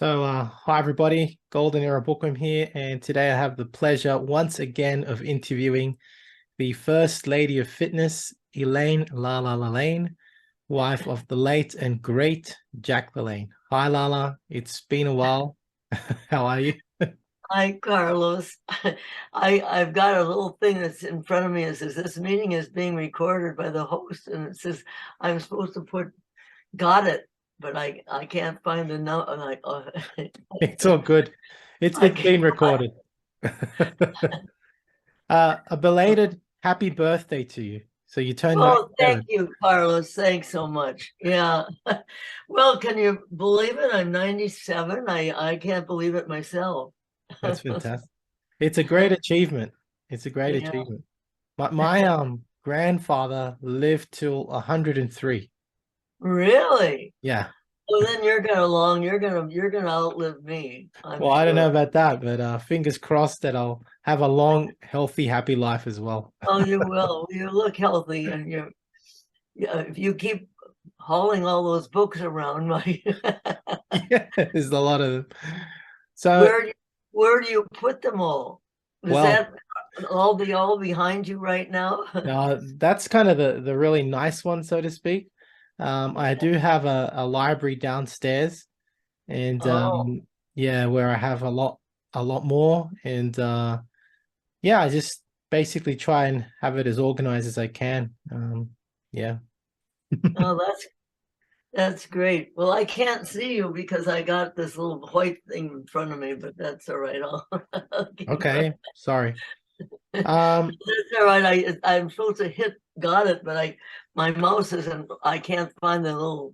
Hi everybody, Golden Era Bookworm here, and today I have the pleasure once again of interviewing the First Lady of Fitness, Elaine Lala Lalanne, wife of the late and great Jack Lalanne. Hi Lala, it's been a while. How are you? Hi, Carlos. I've got a little thing that's in front of me. It says this meeting is being recorded by the host, and it says I'm supposed to put got it, but I can't find the number. Like, It's all good. I It's been can't. recorded. A belated happy birthday to you. So you turned Oh, thank 97. you, Carlos. Thanks so much. Yeah. Well, can you believe it? I'm 97. I can't believe it myself. That's fantastic. It's a great achievement. It's a great Yeah. achievement. My grandfather lived till 103. Really? Yeah. Well, then you're gonna outlive me, I'm Well, I don't know sure. about that, but fingers crossed that I'll have a long, healthy, happy life as well. Oh, you will. You look healthy, and yeah, if you keep hauling all those books around, my Yeah, there's a lot of them. So, where do you, where do you put them all? Is well, that all behind you right now? that's kind of the really nice one, so to speak. I do have a library downstairs, and Oh, yeah, where I have a lot more, and yeah, I just basically try and have it as organized as I can. Yeah. oh, that's great. Well, I can't see you because I got this little white thing in front of me, but that's all right. I'll keep Okay. it. Sorry. Um, That's all right. I'm supposed to hit got it, but my mouse isn't. I can't find the little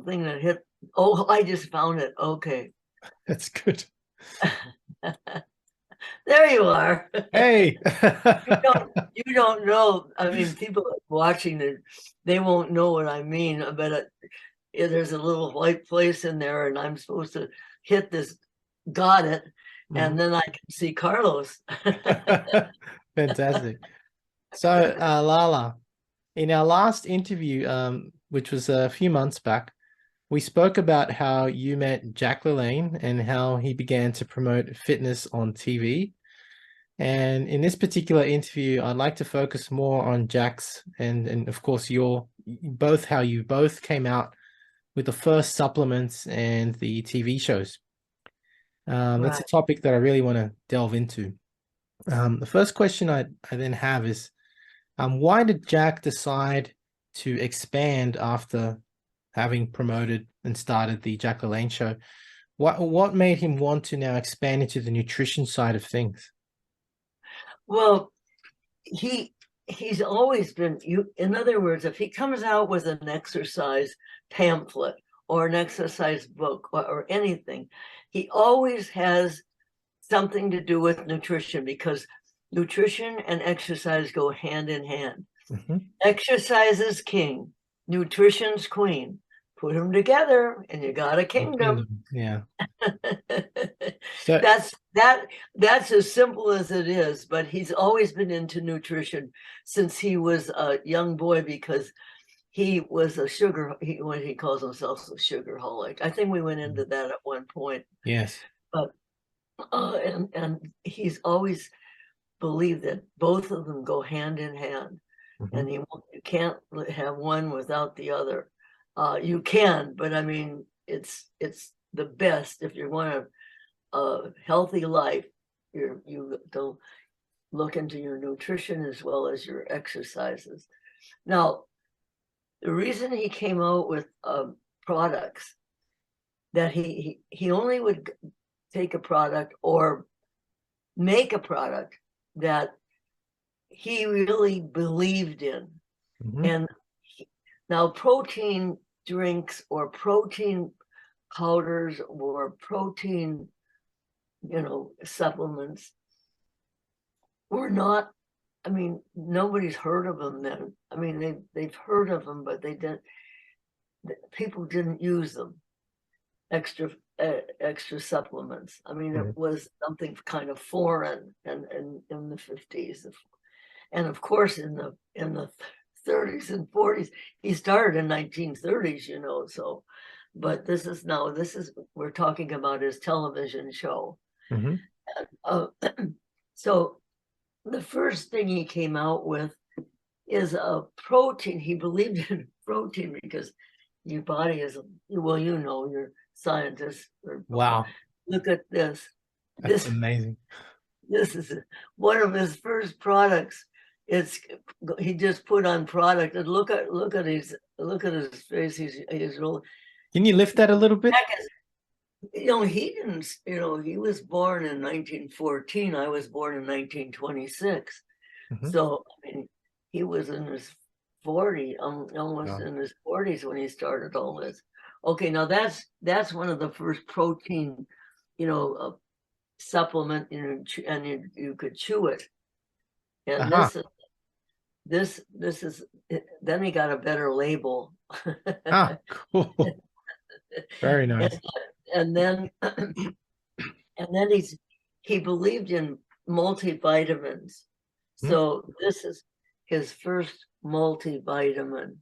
thing that hit. Oh, I just found it. Okay. that's good. There you are. Hey. You don't know. I mean, people watching it, they won't know what I mean. But there's a little white place in there, and I'm supposed to hit this. Got it, and Mhm. then I can see Carlos. Fantastic. So, Lala, in our last interview, which was a few months back, we spoke about how you met Jack Lalanne and how he began to promote fitness on TV. And in this particular interview, I'd like to focus more on Jack's and of course your both how you both came out with the first supplements and the TV shows. That's a Right. topic that I really want to delve into. The first question I then have is, why did Jack decide to expand after having promoted and started the Jack LaLanne show? What made him want to now expand into the nutrition side of things? Well, he he's always been you. In other words, if he comes out with an exercise pamphlet or an exercise book or anything, he always has something to do with nutrition because nutrition and exercise go hand in hand. Mhm. Exercise is king, nutrition's queen. Put them together and you got a kingdom. Yeah. So, That's as simple as it is, but he's always been into nutrition since he was a young boy because he was what he calls himself a sugarholic. I think we went into that at one point, yes. but and he's always believed that both of them go hand in hand, Mhm. and you can't have one without the other. You can, but I mean, it's the best if you want a healthy life. You to look into your nutrition as well as your exercises. Now, the reason he came out with products that he only would take a product or make a product that he really believed in. Mhm. And now protein drinks or protein powders or protein, supplements were not, I mean, nobody's heard of them then. I mean, they've heard of them, but they didn't, people didn't use them, extra extra supplements. I mean, it Mhm. was something kind of foreign in the 50s. And of course in the 30s and 40s, he started in 1930s, so but this is we're talking about his television show. Mm-hmm. So the first thing he came out with is a protein. He believed in protein because your body is, well, you're scientists. Wow, Look at this. that's amazing. This is one of his first products. He just put on product, and look at his face. He's real. Can you lift that a little bit? He didn't. He was born in 1914. I was born in 1926. Mm-hmm. So I mean, he was in his 40, almost in his 40s when he started all this. Okay, now that's one of the first protein, supplement, and you could chew it. And this is then he got a better label. Cool. Very nice. And then he believed in multivitamins. So this is his first multivitamin.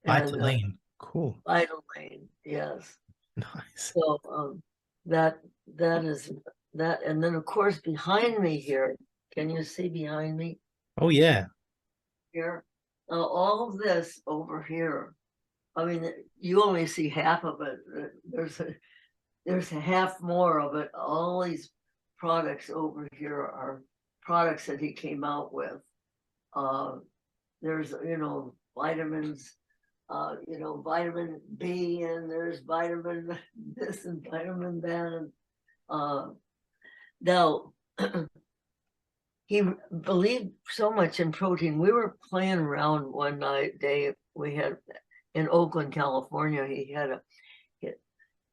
Vitaline. Cool. Vitaline, yes. Nice. So that is that. And then of course behind me here, can you see behind me? Oh yeah. Here. All of this over here, I mean, you only see half of it. There's half more of it. All these products over here are products that he came out with. There's, vitamins, vitamin B, and there's vitamin this and vitamin that. Now, he believed so much in protein. We were playing around one day. We had in Oakland, California.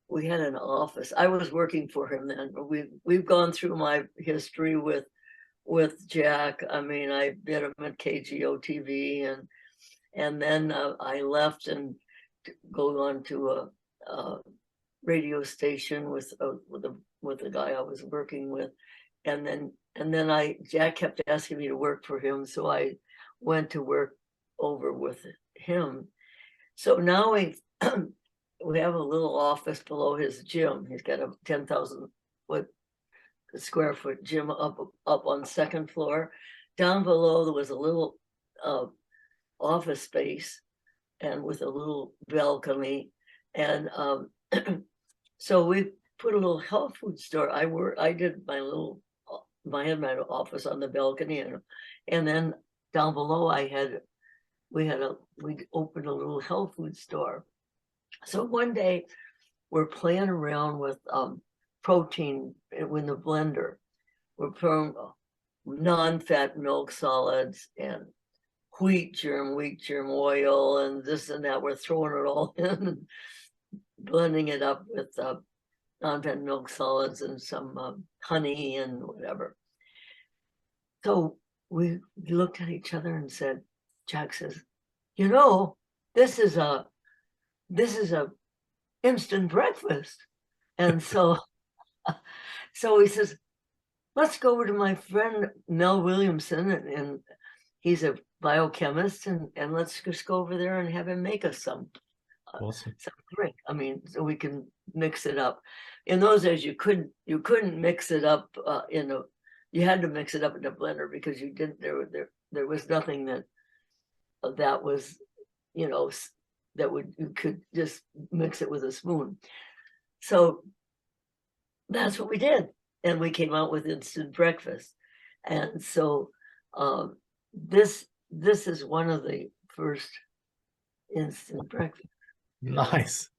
We had an office. I was working for him then. We've gone through my history with Jack. I mean, I did him at KGO TV, and then I left and go on to a radio station with the guy I was working with, and then Jack kept asking me to work for him, so I went to work over with him. So now we have a little office below his gym. He's got a 10,000 square foot gym up on the second floor. Down below there was a little office space, and with a little balcony, and so we put a little health food store. I did my office on the balcony, and then down below we opened a little health food store. So one day we're playing around with protein in the blender. We're putting non-fat milk solids and wheat germ oil, and this and that. We're throwing it all in and blending it up with non-fat milk solids and some honey and whatever. So we looked at each other and said, Jack says, this is a instant breakfast. And so he says, let's go over to my friend Mel Williamson, and he's a biochemist, and let's just go over there and have him make us some drink. I mean, so we can mix it up. In those days, you couldn't mix it up you had to mix it up in a blender, because you didn't. There was nothing that was, you could just mix it with a spoon. So that's what we did, and we came out with instant breakfast. And so this is one of the first instant breakfast. Nice.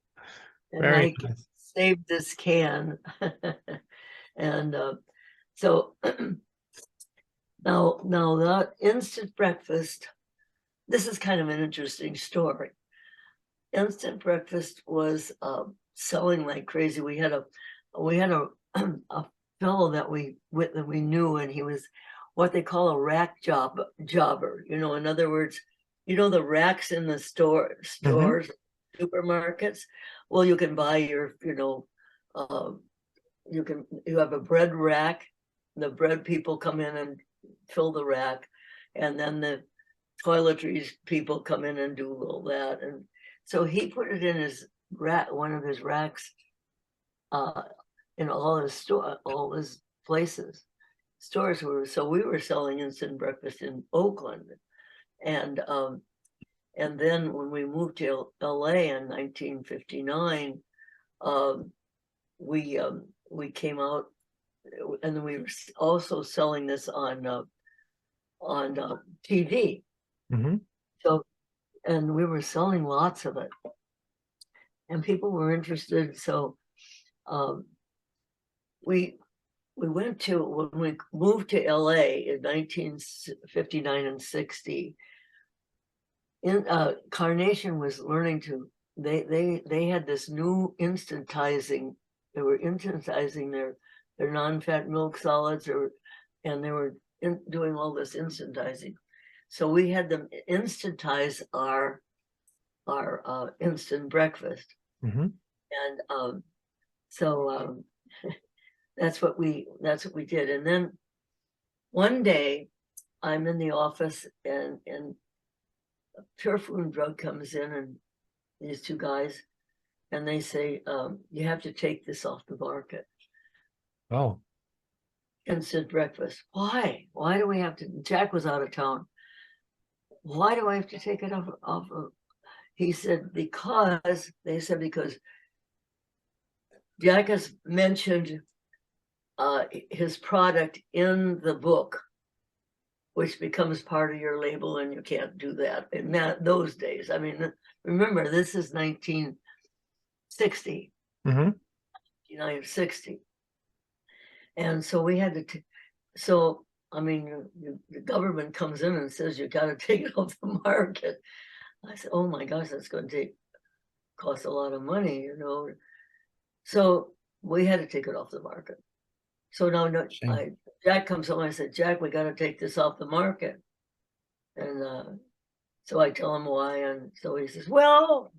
And Very I nice. saved this can. And so now that instant breakfast, this is kind of an interesting story. Instant breakfast was selling like crazy. We had a fellow that we knew, and he was what they call a rack jobber. In other words, the racks in the stores, supermarkets. Well, you can buy your, you have a bread rack. The bread people come in and fill the rack, and then the toiletries people come in and do all that. And so he put it in one of his racks in all his places. Stores were, so we were selling instant breakfast in Oakland. And then when we moved to LA in 1959, we came out, and then we were also selling this on TV. Mm-hmm. So, and we were selling lots of it, and people were interested. So, we went to, when we moved to LA in 1959 and 60. Carnation was learning to. They had this new instantizing. They were instantizing their non-fat milk solids, and they were doing all this instantizing. So we had them instantize our instant breakfast. Mm-hmm. And so that's what we did. And then one day I'm in the office, and Pure Food and Drug comes in, and these two guys, and they say, you have to take this off the market. Oh. Instant breakfast. Why? Why do we have to? Jack was out of town. Why do I have to take it off of? He said, because Jack has mentioned his product in the book, which becomes part of your label, and you can't do that in those days. I mean, remember, this is 1960, Mm-hmm. 1960. And so we had to, so, I mean, the government comes in and says, you got to take it off the market. I said, oh my gosh, that's going to cost a lot of money, you know. So we had to take it off the market. So now Jack comes home, and I said, Jack, we got to take this off the market. And so I tell him why. And so he says, well,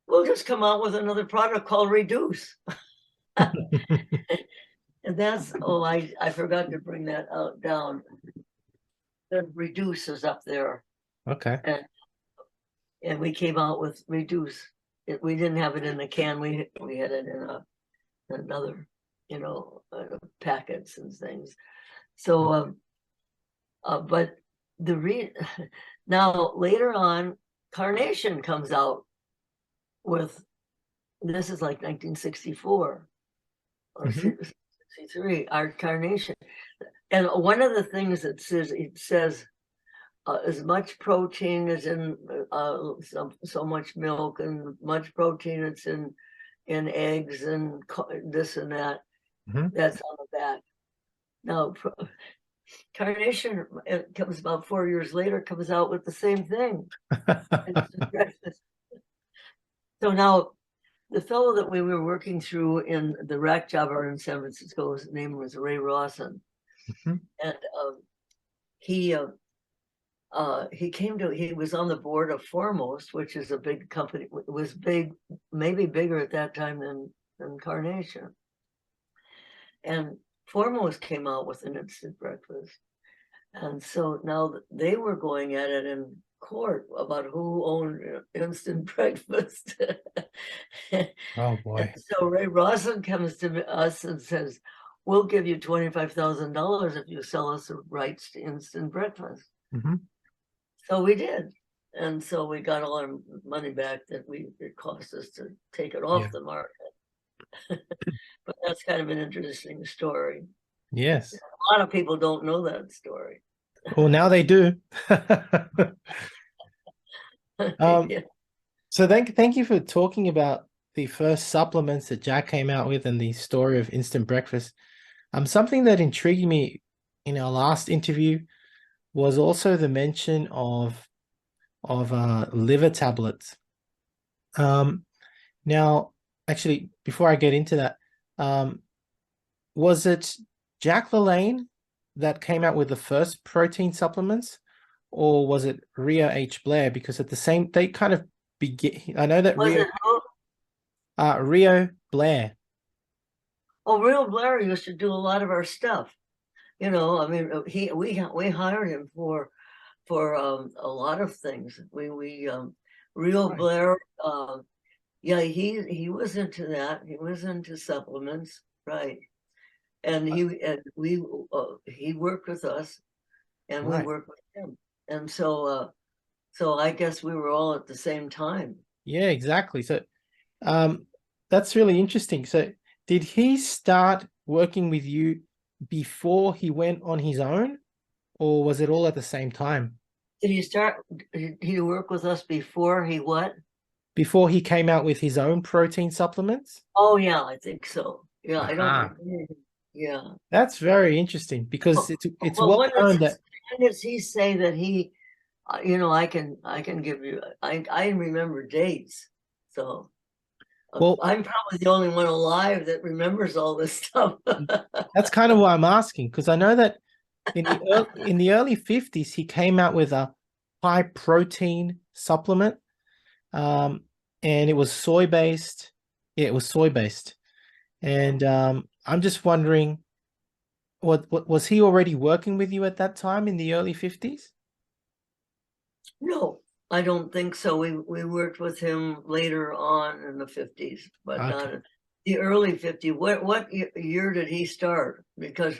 we'll just come out with another product called Reduce. And that's, I forgot to bring that down. The Reduce is up there. Okay. And we came out with Reduce. We didn't have it in the can. We had it in another, you know, packets and things. So, but now later on, Carnation comes out with, this is like 1964 or 63, our Carnation. And one of the things it says as much protein is in so much milk, and much protein it's in eggs and this and that. Mm-hmm. That's on the back. Now, Carnation, it comes about 4 years later, comes out with the same thing. So now, the fellow that we were working through in the rack job in San Francisco, his name was Ray Rawson. Mm-hmm. And he was on the board of Foremost, which is a big company. It was big, maybe bigger at that time than Carnation. And Foremost came out with an instant breakfast. And so now they were going at it in court about who owned instant breakfast. Oh boy. And so Ray Rawson comes to us and says, we'll give you $25,000 if you sell us the rights to instant breakfast. Mm-hmm. So we did. And so we got all our money back that it cost us to take it off the market. But that's kind of an interesting story. Yes. A lot of people don't know that story. Well, now they do. Yeah. So thank you for talking about the first supplements that Jack came out with and the story of instant breakfast. Something that intrigued me in our last interview was also the mention of liver tablets. Now, actually, before I get into that, was it Jack Lalanne that came out with the first protein supplements, or was it Rio H. Blair? Because at the same, they kind of begin. I know that Rio Blair. Oh, Rio Blair used to do a lot of our stuff. You know, I mean, we hired him for a lot of things. Rio Blair Yeah, he was into that. He was into supplements, right? And he worked with us, and we Right. worked with him. And so I guess we were all at the same time. Yeah, exactly. So um that's really interesting. So did he start working with you before he went on his own, or was it all at the same time? Did he start? Did he work with us before he what? Before he came out with his own protein supplements? Oh yeah, I think so. Yeah, I don't Aha. remember. Yeah. That's very interesting because Well, it's well, well known that when does he say that he? I can give you. I remember dates. So well I'm probably the only one alive that remembers all this stuff. that's kind of why I'm asking, because I know that in the early 50s he came out with a high protein supplement, um and it was soy based. Yeah, it was soy based. And I'm just wondering, what was he already working with you at that time in the early 50s? No, I don't think so. We worked with him later on in the 50s, but not Okay. in the early 50s. What year did he start? Because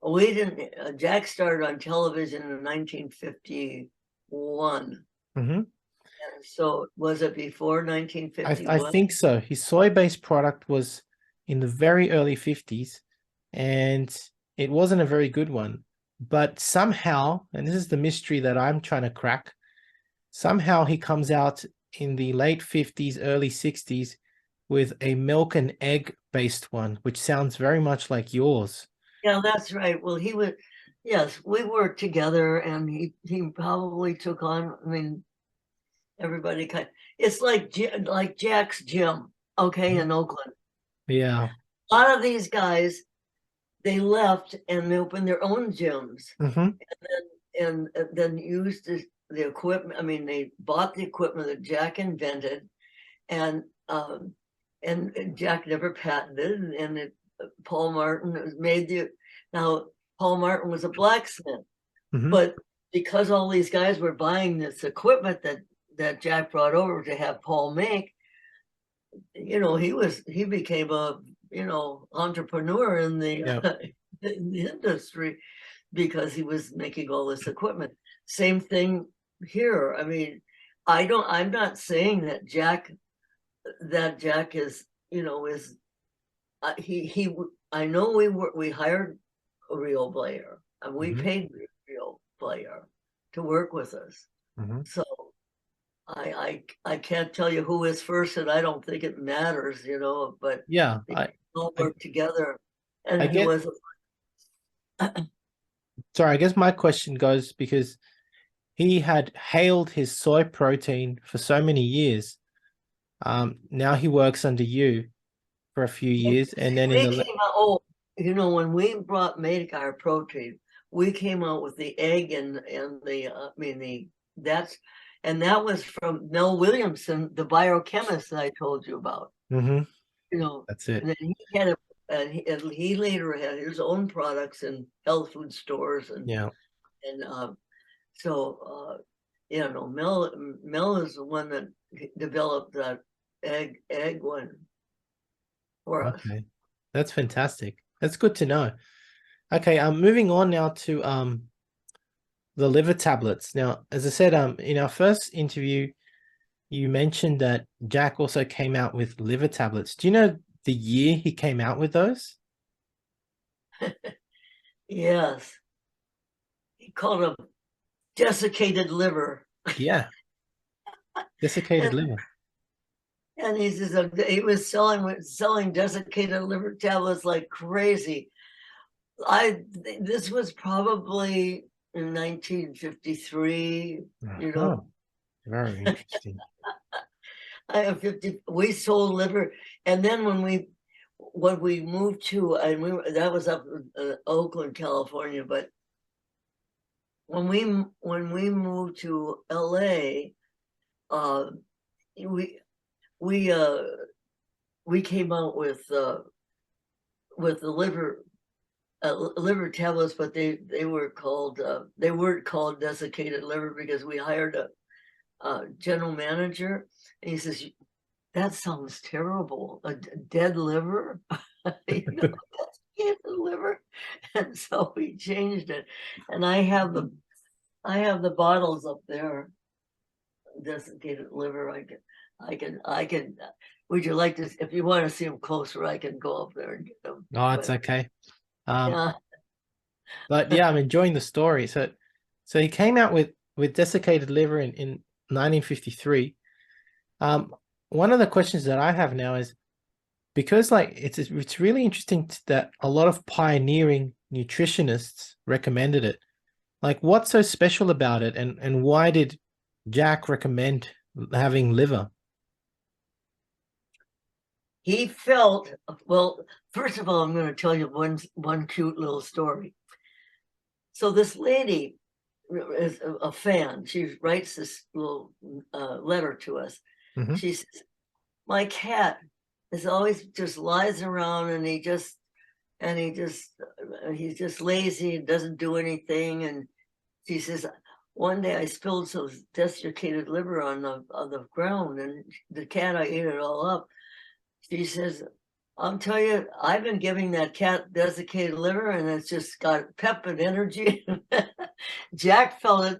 we didn't. Jack started on television in 1951. Hmm. And so was it before I 1951? think so. His soy-based product was in the very early 50s, and it wasn't a very good one. But somehow, and this is the mystery that I'm trying to crack, somehow he comes out in the late 50s, early 60s with a milk and egg based one, which sounds very much like yours. Yeah, that's right. Well, he was, yes, we worked together, and he probably took on. I mean, everybody it's like Jack's gym, okay, in Oakland. Yeah. A lot of these guys, they left and they opened their own gyms, Hmm. and then used the equipment. I mean, they bought the equipment that Jack invented, and Jack never patented, and Paul Martin made the. Now, Paul Martin was a blacksmith, Hmm. but because all these guys were buying this equipment that Jack brought over to have Paul make, he became a entrepreneur in the Yeah. in the industry because he was making all this equipment. Same thing here. I mean, I'm not saying that Jack is is he I know we hired a real player, and we Hmm. paid a real player to work with us. Hmm. So I can't tell you who is first, and I don't think it matters, but Yeah. they all I work together. I And he get was sorry, I guess my question goes because he had hailed his soy protein for so many years. Now he works under you for a few years, and then in we the came out. Oh, when we made our protein, we came out with the egg and the I mean that's and that was from Mel Williamson, the biochemist that I told you about. Mhm. You know, That's it. and then he had and he later had his own products in health food stores Yeah. and so no, Mel is the one that developed that egg one for us. Okay. That's fantastic. That's good to know. Okay, moving on now to the liver tablets. Now, as I said, in our first interview, you mentioned that Jack also came out with liver tablets. Do you know the year he came out with those? Yes, he called them desiccated liver. Yeah, desiccated and, liver. and he says he was selling desiccated liver tablets like crazy. This was probably in 1953. Oh, very interesting. I have 50. We sold liver, and then when we moved to, and that was up in Oakland, California. But when we moved to LA, uh, we we uh, we came out with the liver tablets, but they weren't called desiccated liver because we hired a general manager, and he says that sounds terrible. A dead liver, desiccated liver. And so we changed it. And I have the bottles up there, desiccated liver. I can. Would you like to? If you want to see them closer, I can go up there and get them. Oh, it's okay. Yeah. But yeah, I'm enjoying the story. So he came out with Desiccated Liver in 1953. One of the questions that I have now is, because like it's really interesting that a lot of pioneering nutritionists recommended it. Like, what's so special about it, and why did Jack recommend having liver? He felt, well, first of all, I'm going to tell you one cute little story. So this lady is a fan. She writes this little letter to us. Mhm. She says, my cat is always just lies around, and he's just lazy and doesn't do anything. And she says, one day I spilled some desiccated liver on the ground, and the cat, I ate it all up. She says, I'll tell you, I've been giving that cat desiccated liver, and it's just got pep and energy. Jack felt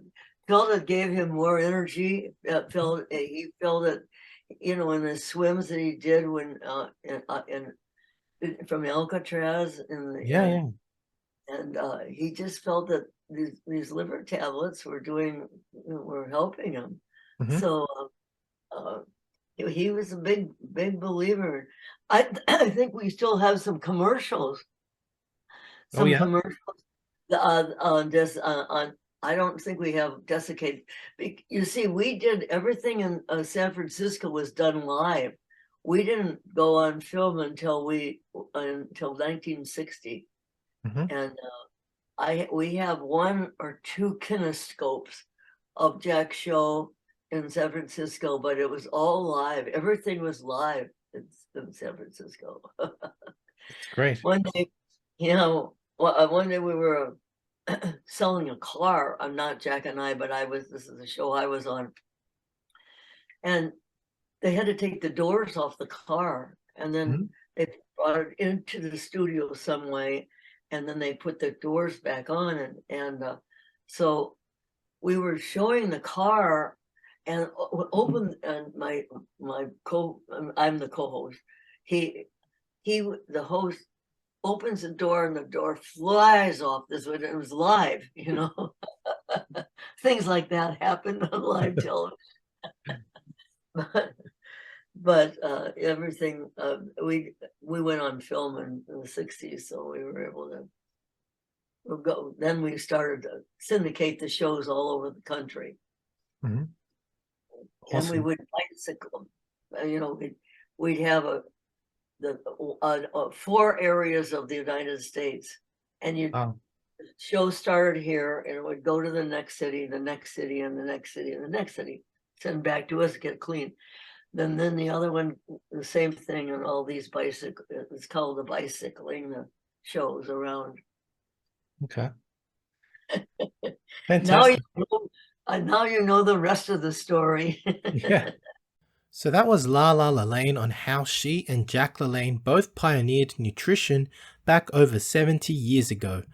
it gave him more energy. He felt it, in the swims that he did when from Alcatraz, Yeah. and he just felt that these liver tablets were helping him. Mhm. So he was a big believer. I think we still have some commercials. Oh, yeah. On this on. I don't think we have desiccated. You see, we did everything in San Francisco was done live. We didn't go on film until 1960, Mhm. and we have 1 or 2 kinescopes of Jack's show in San Francisco, but it was all live. Everything was live in San Francisco. It's great. One day, one day we were selling a car. I'm not Jack and I, but this is a show I was on. And they had to take the doors off the car, and then Mhm. they brought it into the studio some way, and then they put the doors back on, and so we were showing the car, and I'm the co-host. The host opens the door, and the door flies off. It was live, Things like that happen on live television. But everything, we went on film in the 60s, so we were able to go. Then we started to syndicate the shows all over the country. Mhm. And we Awesome. would bicycle. We'd have the 4 areas of the United States, and Oh, the show started here, and it would go to the next city, the next city, and the next city, and the next city, send back to us, get clean. Then the other one, the same thing, and all these it's called the bicycling, the shows around. okay. Now Fantastic. now you know the rest of the story. Yeah. So that was Lala Lalanne on how she and Jack Lalanne both pioneered nutrition back over 70 years ago.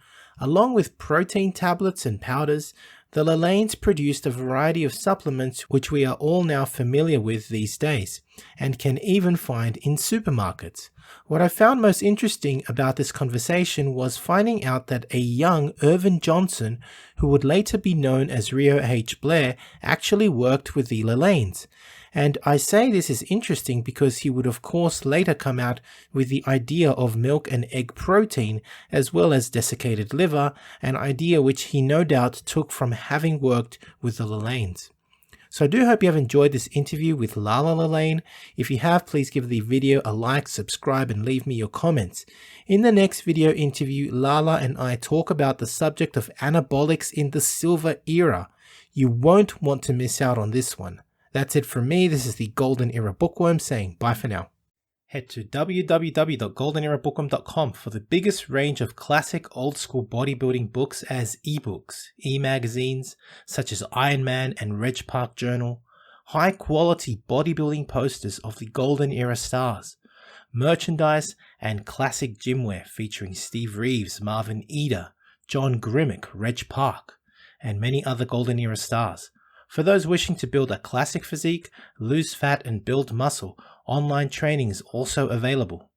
Along with protein tablets and powders, the Lalannes produced a variety of supplements which we are all now familiar with these days, and can even find in supermarkets. What I found most interesting about this conversation was finding out that a young Irvin Johnson, who would later be known as Rio H. Blair, actually worked with the Lalannes. And I say this is interesting because he would of course later come out with the idea of milk and egg protein, as well as desiccated liver, an idea which he no doubt took from having worked with the Lalannes. So I do hope you have enjoyed this interview with Lala Lalanne. If you have, please give the video a like, subscribe, and leave me your comments. In the next video interview, Lala and I talk about the subject of anabolics in the silver era. You won't want to miss out on this one. That's it from me. This is the Golden Era Bookworm saying bye for now. Head to www.goldenerabookworm.com for the biggest range of classic old school bodybuilding books as ebooks, e-magazines such as Iron Man and Reg Park Journal, high quality bodybuilding posters of the golden era stars, merchandise and classic gymwear featuring Steve Reeves, Marvin Eder, John Grimmick, Reg Park, and many other golden era stars. For those wishing to build a classic physique, lose fat and build muscle, online training is also available.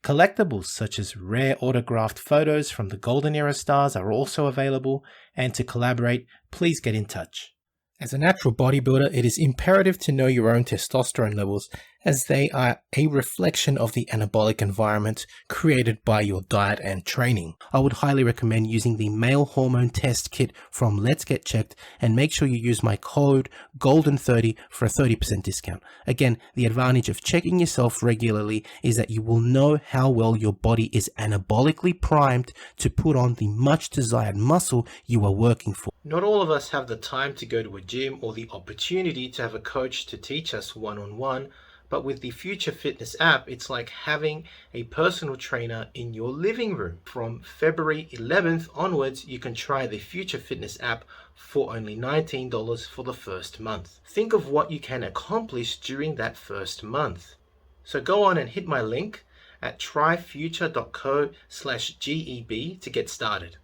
Collectibles such as rare autographed photos from the golden era stars are also available, and to collaborate, please get in touch. As a natural bodybuilder, it is imperative to know your own testosterone levels, as they are a reflection of the anabolic environment created by your diet and training. I would highly recommend using the male hormone test kit from Let's Get Checked, and make sure you use my code GOLDEN30 for a 30% discount. Again, the advantage of checking yourself regularly is that you will know how well your body is anabolically primed to put on the much desired muscle you are working for. Not all of us have the time to go to a gym or the opportunity to have a coach to teach us one-on-one, but with the Future Fitness app, it's like having a personal trainer in your living room. From February 11th onwards, you can try the Future Fitness app for only $19 for the first month. Think of what you can accomplish during that first month. So go on and hit my link at tryfuture.co/GEB to get started.